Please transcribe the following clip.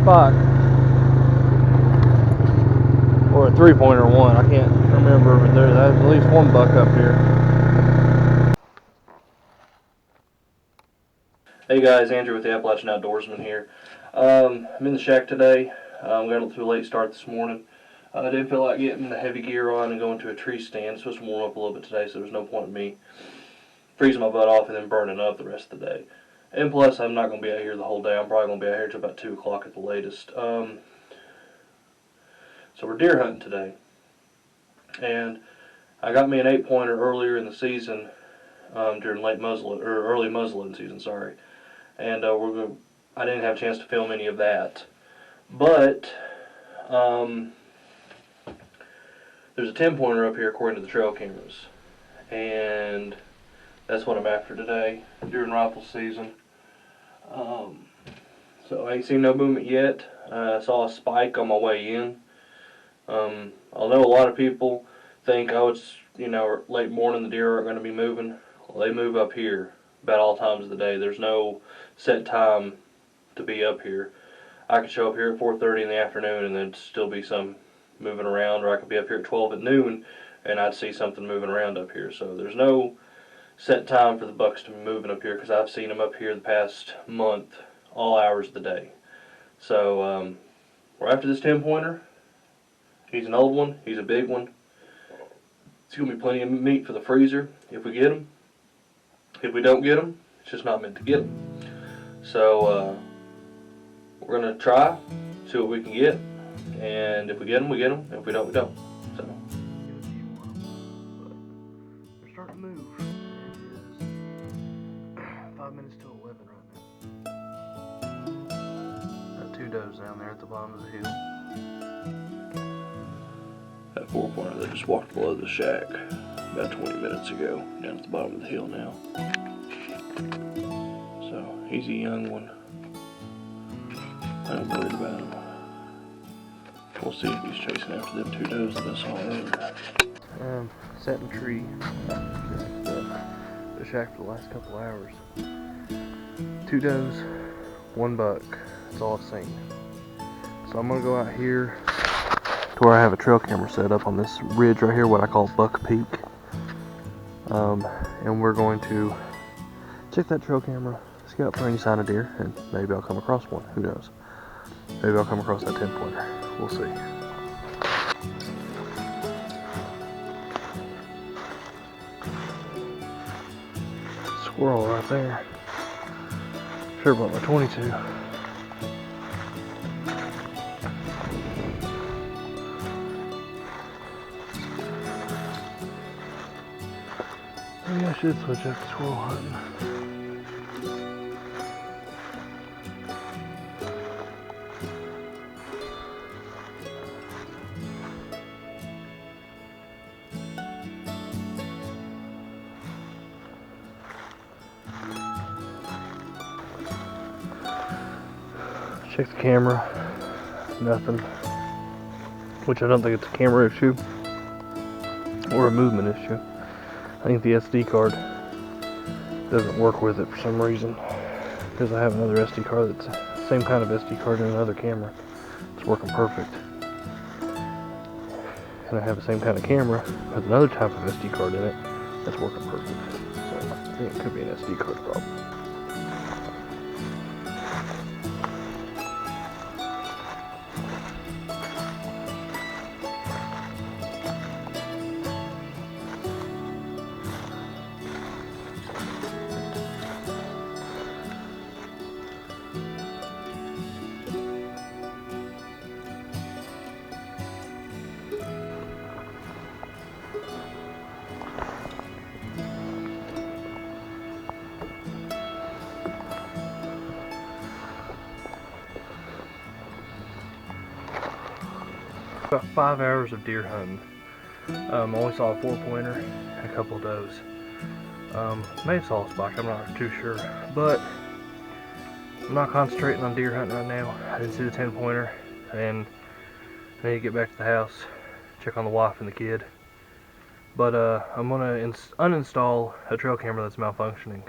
spot. Or a 3-pointer one, I can't remember, but there's at least one buck up here. Hey guys, Andrew with the Appalachian Outdoorsman here. I'm in the shack today. Got a little late start this morning. I didn't feel like getting the heavy gear on and going to a tree stand. It's supposed to warm up a little bit today, so there's no point in me freezing my butt off and then burning up the rest of the day. And plus, I'm not going to be out here the whole day. I'm probably going to be out here till about 2 o'clock at the latest. So we're deer hunting today. And I got me an 8-pointer earlier in the season, during early muzzleloading season, sorry. And I didn't have a chance to film any of that. But there's a 10-pointer up here according to the trail cameras. And that's what I'm after today during rifle season. So I ain't seen no movement yet. I saw a spike on my way in. Although a lot of people think, oh, it's, late morning, the deer aren't going to be moving. Well, they move up here about all times of the day. There's no set time to be up here. I could show up here at 4:30 in the afternoon and there'd still be some moving around, or I could be up here at 12 at noon and I'd see something moving around up here. So there's no set time for the bucks to be moving up here, because I've seen them up here the past month, all hours of the day. So we're after this 10-pointer. He's an old one. He's a big one. It's going to be plenty of meat for the freezer if we get him. If we don't get him, it's just not meant to get him. So we're going to try, see what we can get. And if we get him, we get him. If we don't, we don't. So they're starting to move. It is 5 minutes to 11 right now. Got 2 does down there at the bottom of the hill. That 4-pointer that just walked below the shack about 20 minutes ago, down at the bottom of the hill now. So he's a young one. I ain't worried about him. We'll see if he's chasing after them 2 does that I saw earlier. Sat in a tree the shack for the last couple hours. 2 does, 1 buck. That's all I've seen. So I'm gonna go out here to where I have a trail camera set up on this ridge right here, what I call Buck Peak. And we're going to check that trail camera, scout for any sign of deer, and maybe I'll come across one. Who knows? Maybe I'll come across that 10-pointer. We'll see. Squirrel right there. Sure about my 22. Maybe I should switch up to squirrel hunting. Check the camera, nothing. Which I don't think it's a camera issue or a movement issue. I think the SD card doesn't work with it for some reason, because I have another SD card that's the same kind of SD card in another camera. It's working perfect. And I have the same kind of camera with another type of SD card in it that's working perfect. So I think it could be an SD card problem. About 5 hours of deer hunting. Only saw a 4-pointer, a couple of does. May have saw a spike, I'm not too sure. But I'm not concentrating on deer hunting right now. I didn't see the 10-pointer, and I need to get back to the house, check on the wife and the kid. But I'm gonna uninstall a trail camera that's malfunctioning.